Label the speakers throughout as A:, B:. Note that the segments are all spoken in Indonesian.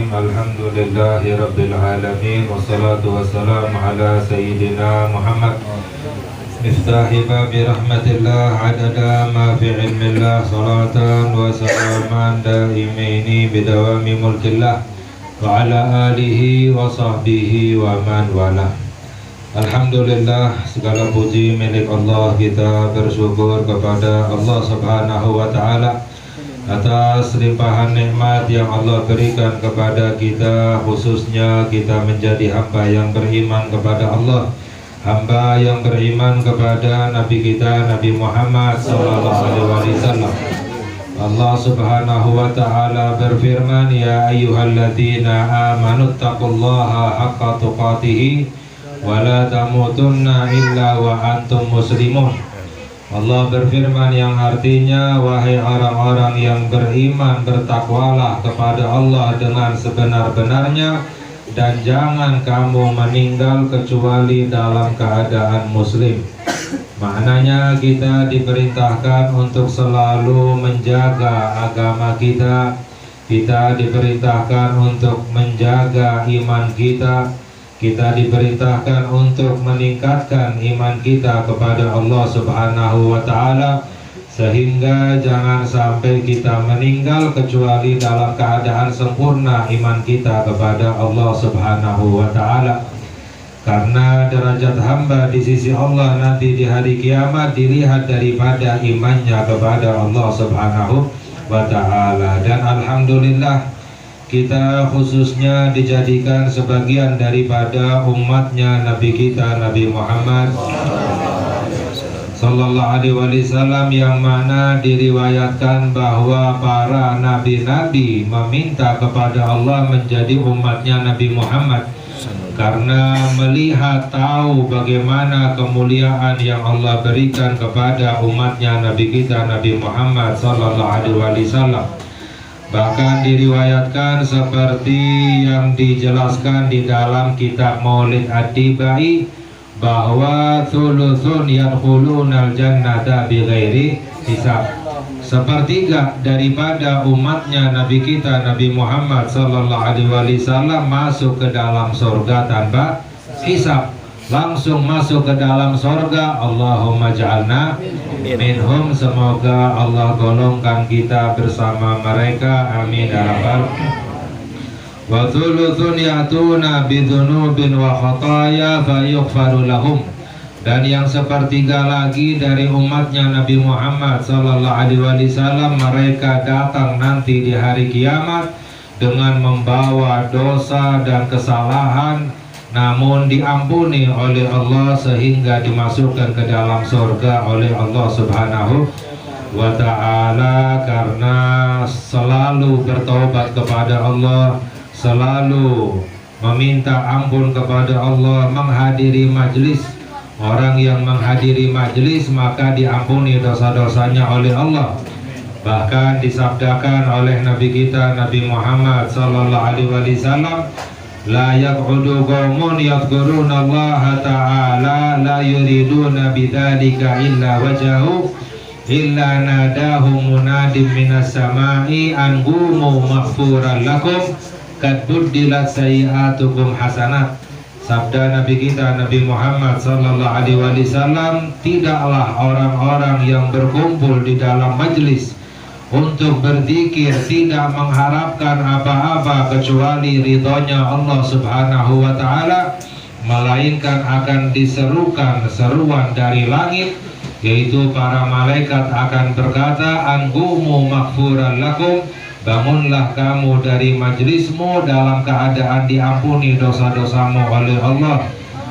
A: Alhamdulillahi Rabbil Alamin. Wassalatu wassalamu ala Sayyidina Muhammad Miftahi babi rahmatillah adada ma fi ilmillah. Salatan wa salaman daimaini bidawami mulkillah wa ala alihi wa sahbihi wa man wala. Alhamdulillah, segala puji milik Allah. Kita bersyukur kepada Allah Subhanahu wa ta'ala atas limpahan nikmat yang Allah berikan kepada kita, khususnya kita menjadi hamba yang beriman kepada Allah, hamba yang beriman kepada Nabi kita Nabi Muhammad SAW. Allah Subhanahu wa ta'ala berfirman, ya ayyuhalladzina amanu taqullaha haqqa tuqatihi wa la tamutunna illa wa antum muslimun. Allah berfirman yang artinya, wahai orang-orang yang beriman, bertakwalah kepada Allah dengan sebenar-benarnya, dan jangan kamu meninggal kecuali dalam keadaan muslim. Maknanya kita diperintahkan untuk selalu menjaga agama kita. Kita diperintahkan untuk menjaga iman kita. Kita diperintahkan untuk meningkatkan iman kita kepada Allah Subhanahu wa ta'ala, sehingga jangan sampai kita meninggal kecuali dalam keadaan sempurna iman kita kepada Allah Subhanahu wa ta'ala. Karena derajat hamba di sisi Allah nanti di hari kiamat dilihat daripada imannya kepada Allah Subhanahu wa ta'ala. Dan alhamdulillah, kita khususnya dijadikan sebagian daripada umatnya Nabi kita Nabi Muhammad Sallallahu Alaihi Wasallam, yang mana diriwayatkan bahwa para nabi-nabi meminta kepada Allah menjadi umatnya Nabi Muhammad, karena melihat tahu bagaimana kemuliaan yang Allah berikan kepada umatnya Nabi kita Nabi Muhammad Sallallahu Alaihi Wasallam. Bahkan diriwayatkan seperti yang dijelaskan di dalam kitab Maulid Ad-Dibai, bahwa thuluthun yadkhulunal jannata bighairi hisab. Sepertiga daripada umatnya Nabi kita Nabi Muhammad Sallallahu Alaihi Wasallam masuk ke dalam surga tanpa hisab, langsung masuk ke dalam surga. Allahumma ja'alna minhum, semoga Allah golongkan kita bersama mereka, amin ya rabbal. Wa thuluthun ya'tuna bidhunubin wa khataya fayughfaru lahum. Dan yang sepertiga lagi dari umatnya Nabi Muhammad Sallallahu Alaihi Wasallam, mereka datang nanti di hari kiamat dengan membawa dosa dan kesalahan, namun diampuni oleh Allah sehingga dimasukkan ke dalam surga oleh Allah Subhanahu wa ta'ala, karena selalu bertobat kepada Allah, selalu meminta ampun kepada Allah, menghadiri majlis. Orang yang menghadiri majlis maka diampuni dosa-dosanya oleh Allah. Bahkan disabdakan oleh Nabi kita Nabi Muhammad Sallallahu Alaihi Wasallam, la yaq'udu qaumun yadhkuruna Allah ta'ala la yuriduna bidzalika illa wajahu illa nadahum munadim minas sama'i an qumu maghfuran lakum qad buddilat sayi'atukum hasanat. Sabda Nabi kita Nabi Muhammad Sallallahu Alaihi Wasallam, tidaklah orang-orang yang berkumpul di dalam majlis untuk berzikir tidak mengharapkan apa-apa kecuali ridhonya Allah Subhanahu wa ta'ala, melainkan akan diserukan seruan dari langit, yaitu para malaikat akan berkata, anqumu maghfuran lakum, bangunlah kamu dari majlismu dalam keadaan diampuni dosa-dosamu oleh Allah.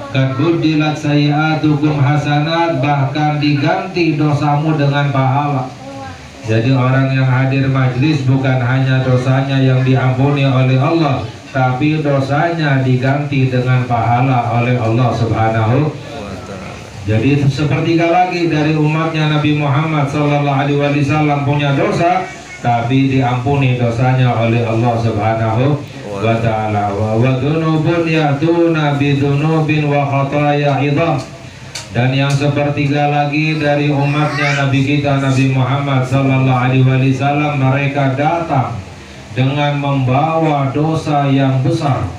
A: Qad buddilat sayi'atukum hasanat, bahkan diganti dosamu dengan pahala. Jadi orang yang hadir majlis bukan hanya dosanya yang diampuni oleh Allah, tapi dosanya diganti dengan pahala oleh Allah Subhanahu. Jadi sepertiga lagi dari umatnya Nabi Muhammad Sallallahu Alaihi Wasallam punya dosa, tapi diampuni dosanya oleh Allah Subhanahu wa ta'ala. Wa dzunubun ya'tuna bidzunubin wa khataya idham. Dan yang sepertiga lagi dari umatnya Nabi kita Nabi Muhammad Sallallahu Alaihi Wasallam, mereka datang dengan membawa dosa yang besar.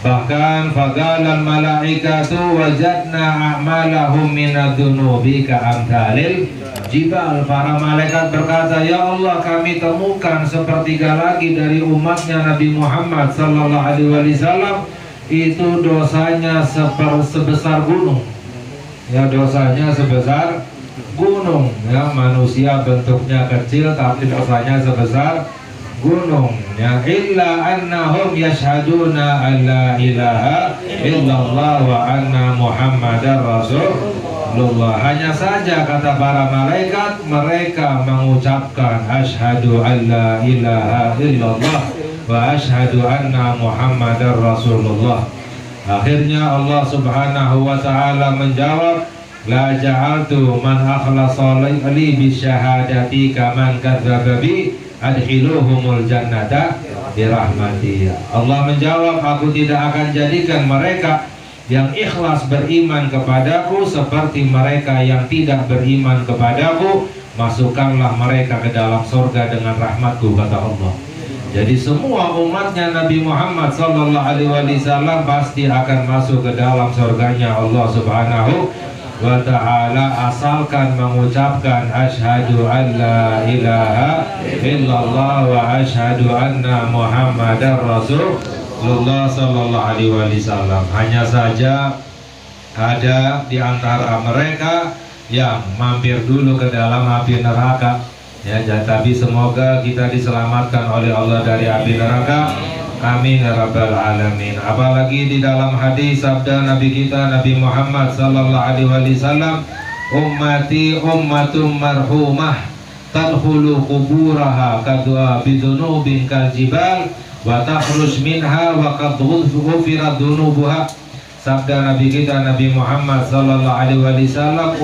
A: Bahkan faqalal malaikatu wajadna a'malahum minadzunubi ka'amthalil jibal. Para malaikat berkata, ya Allah, kami temukan sepertiga lagi dari umatnya Nabi Muhammad sallallahu alaihi wasallam itu dosanya sebesar gunung. Ya, dosanya sebesar gunung. Ya, manusia bentuknya kecil tapi dosanya sebesar gunung. Ya, illa annahum yashhaduna an la ilaha illallah wa anna muhammadar rasulullah. Hanya saja kata para malaikat, mereka mengucapkan asyhadu an la ilaha illallah wa asyhadu anna muhammadar rasulullah. Akhirnya Allah subhanahu wa ta'ala menjawab, la ja'altu man akhlasa li bisyahadati kaman kadzdzaba bi adkhiluhumul jannata birahmati. Allah menjawab, aku tidak akan jadikan mereka yang ikhlas beriman kepadaku seperti mereka yang tidak beriman kepadaku. Masukkanlah mereka ke dalam surga dengan rahmatku, kata Allah. Jadi semua umatnya Nabi Muhammad sallallahu alaihi wasallam pasti akan masuk ke dalam surganya Allah subhanahu wa ta'ala, asalkan mengucapkan asyhadu an la ilaha illallah wa asyhadu anna muhammadar rasulullah sallallahu alaihi wasallam. Hanya saja ada di antara mereka yang mampir dulu ke dalam api neraka. Ya, tapi semoga kita diselamatkan oleh Allah dari api neraka. Amin ya rabbal alamin. Apalagi di dalam hadis sabda Nabi kita Nabi Muhammad sallallahu alaihi wasallam, ummati ummatum marhumah tadkhulu quburaha kadwa bidunubin kal jibal wa takhruj minha wa qad ghufirat dunubuha. Sabda Nabi kita Nabi Muhammad sallallahu alaihi wasallam,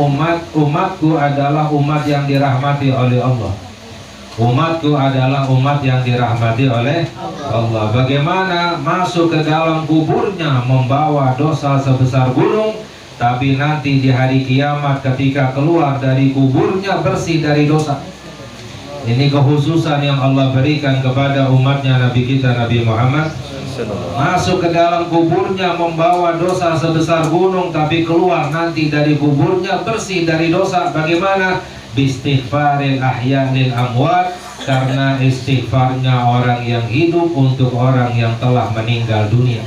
A: umatku adalah umat yang dirahmati oleh Allah. Umatku adalah umat yang dirahmati oleh Allah. Bagaimana masuk ke dalam kuburnya membawa dosa sebesar gunung, tapi nanti di hari kiamat ketika keluar dari kuburnya bersih dari dosa. Ini kekhususan yang Allah berikan kepada umatnya Nabi kita Nabi Muhammad. Masuk ke dalam kuburnya membawa dosa sebesar gunung, tapi keluar nanti dari kuburnya bersih dari dosa. Bagaimana? Bistighfaril ahya lil amwat, karena istighfarnya orang yang hidup untuk orang yang telah meninggal dunia.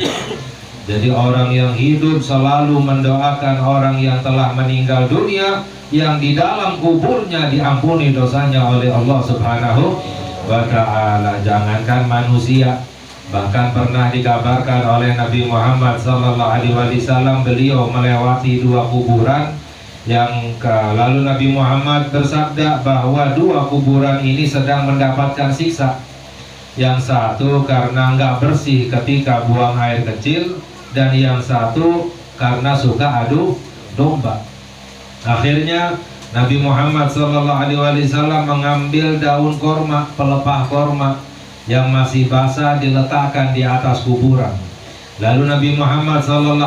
A: Jadi orang yang hidup selalu mendoakan orang yang telah meninggal dunia, yang di dalam kuburnya diampuni dosanya oleh Allah subhanahu wa ta'ala. Jangankan manusia, bahkan pernah dikabarkan oleh Nabi Muhammad sallallahu alaihi wasallam, beliau melewati dua kuburan lalu Nabi Muhammad bersabda bahwa dua kuburan ini sedang mendapatkan siksa. Yang satu karena nggak bersih ketika buang air kecil, dan yang satu karena suka adu domba. Akhirnya Nabi Muhammad SAW mengambil daun korma, pelepah korma yang masih basah, diletakkan di atas kuburan. Lalu Nabi Muhammad SAW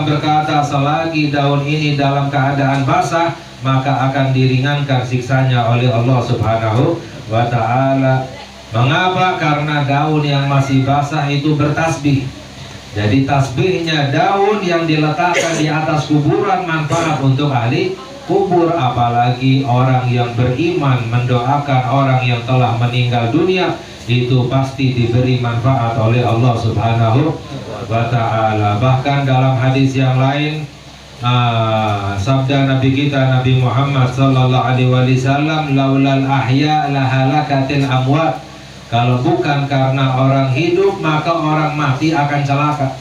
A: berkata, selagi daun ini dalam keadaan basah, maka akan diringankan siksanya oleh Allah Subhanahu wa ta'ala. Mengapa? Karena daun yang masih basah itu bertasbih. Jadi tasbihnya daun yang diletakkan di atas kuburan manfaat untuk ahli kubur. Apalagi orang yang beriman mendoakan orang yang telah meninggal dunia, itu pasti diberi manfaat oleh Allah Subhanahu wa ta'ala. Bahkan dalam hadis yang lain, sabda Nabi kita Nabi Muhammad sallallahu alaihi wasallam, laulal ahya lahalakatil amwat. Kalau bukan karena orang hidup, maka orang mati akan celaka.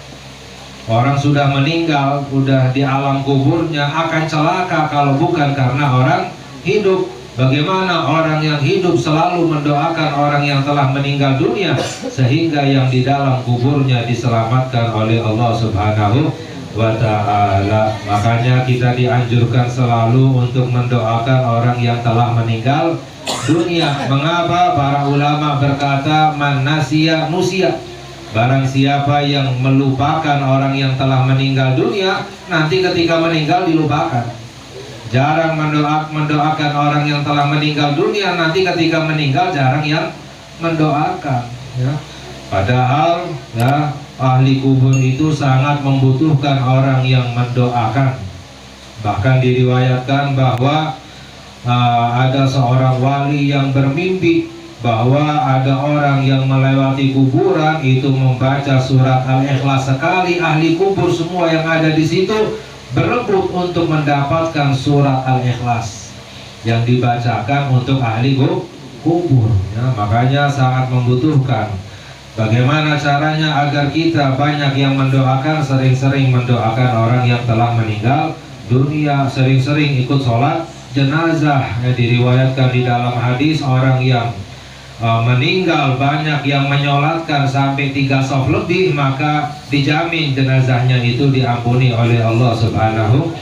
A: Orang sudah meninggal, sudah di alam kuburnya akan celaka kalau bukan karena orang hidup. Bagaimana orang yang hidup selalu mendoakan orang yang telah meninggal dunia, sehingga yang di dalam kuburnya diselamatkan oleh Allah Subhanahu wa ta'ala. Makanya kita dianjurkan selalu untuk mendoakan orang yang telah meninggal dunia. Mengapa? Para ulama berkata, man nasiya nusia. Barang siapa yang melupakan orang yang telah meninggal dunia, nanti ketika meninggal dilupakan. Jarang mendoakan orang yang telah meninggal dunia, nanti ketika meninggal jarang yang mendoakan, ya. Padahal ya ahli kubur itu sangat membutuhkan orang yang mendoakan. Bahkan diriwayatkan bahwa ada seorang wali yang bermimpi bahwa ada orang yang melewati kuburan itu membaca surat Al-Ikhlas sekali. Ahli kubur semua yang ada di situ berebut untuk mendapatkan surat Al-Ikhlas yang dibacakan untuk ahli kubur, ya. Makanya sangat membutuhkan. Bagaimana caranya agar kita banyak yang mendoakan, sering-sering mendoakan orang yang telah meninggal dunia, sering-sering ikut sholat jenazah. Ya, diriwayatkan di dalam hadis orang yang meninggal banyak yang menyolatkan sampai 3 shaf lebih, maka dijamin jenazahnya itu diampuni oleh Allah Subhanahu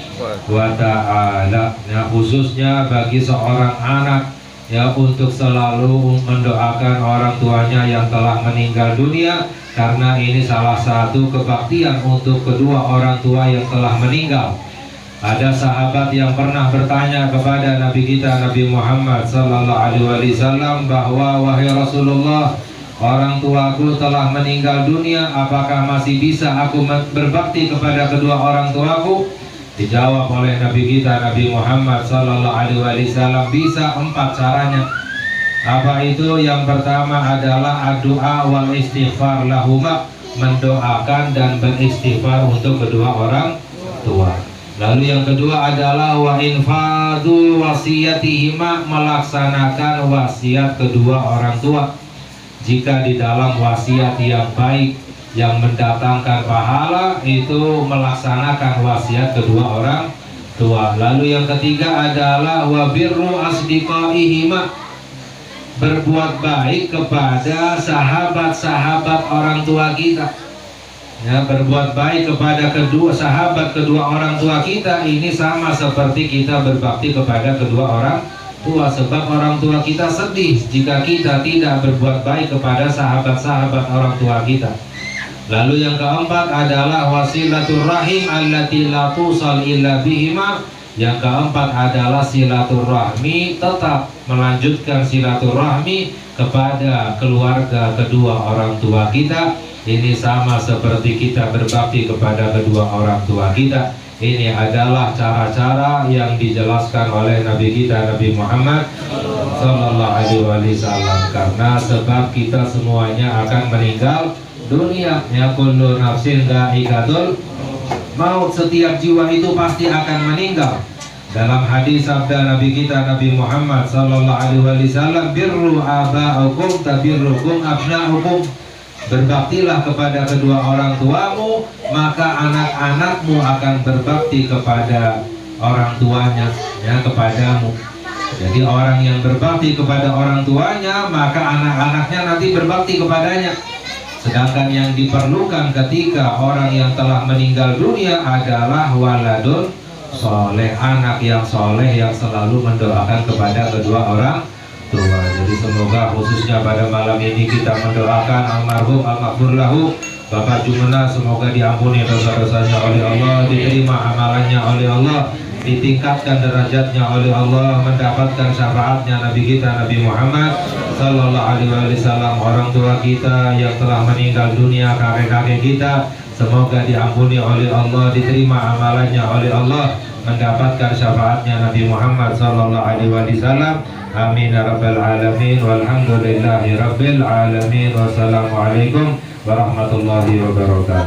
A: wa ta'ala. Ya, khususnya bagi seorang anak, ya, untuk selalu mendoakan orang tuanya yang telah meninggal dunia, karena ini salah satu kebaktian untuk kedua orang tua yang telah meninggal. Ada sahabat yang pernah bertanya kepada Nabi kita Nabi Muhammad sallallahu alaihi wasallam bahwa, wahai Rasulullah, orang tuaku telah meninggal dunia, apakah masih bisa aku berbakti kepada kedua orang tuaku? Dijawab oleh Nabi kita Nabi Muhammad sallallahu alaihi wasallam, bisa 4 caranya. Apa itu? Yang pertama adalah doa wal istighfar lahuma, mendoakan dan beristighfar untuk kedua orang tua. Lalu yang kedua adalah wa infadu wasiyatihima, melaksanakan wasiat kedua orang tua. Jika di dalam wasiat yang baik yang mendatangkan pahala, itu melaksanakan wasiat kedua orang tua. Lalu yang ketiga adalah wa birru asdiqaihima, berbuat baik kepada sahabat-sahabat orang tua kita. Ya, berbuat baik kepada sahabat kedua orang tua kita ini sama seperti kita berbakti kepada kedua orang tua. Sebab orang tua kita sedih jika kita tidak berbuat baik kepada sahabat-sahabat orang tua kita. Lalu yang keempat adalah wasilatul rahim allati la tusal illa bihima. Yang keempat adalah silaturahmi, tetap melanjutkan silaturahmi kepada keluarga kedua orang tua kita. Ini sama seperti kita berbakti kepada kedua orang tua kita. Ini adalah cara-cara yang dijelaskan oleh Nabi kita Nabi Muhammad sallallahu alaihi wasallam. Karena sebab kita semuanya akan meninggal dunia, ya, kullu nafsin dha'iqatul maut, setiap jiwa itu pasti akan meninggal. Dalam hadis sabda Nabi kita Nabi Muhammad sallallahu alaihi wasallam, birru aba'ukum tabirrukum abna'ukum, berbaktilah kepada kedua orang tuamu, maka anak-anakmu akan berbakti kepada orang tuanya, ya, kepadamu. Jadi orang yang berbakti kepada orang tuanya, maka anak-anaknya nanti berbakti kepadanya. Sedangkan yang diperlukan ketika orang yang telah meninggal dunia adalah waladun soleh, anak yang soleh yang selalu mendoakan kepada kedua orang tua. Jadi semoga khususnya pada malam ini kita mendoakan almarhum al-maghfur lahu Bapak Jumena, semoga diampuni dosa-dosanya oleh Allah, diterima amalannya oleh Allah, ditingkatkan derajatnya oleh Allah, mendapatkan syafaatnya Nabi kita Nabi Muhammad sallallahu alaihi wasallam. Orang tua kita yang telah meninggal dunia, kakek-kakek kita, semoga diampuni oleh Allah, diterima amalannya oleh Allah, mendapatkan syafaatnya Nabi Muhammad sallallahu alaihi wasallam. Amin ya rabbal alamin, walhamdulillahi rabbil alamin. Wassalamualaikum warahmatullahi wabarakatuh.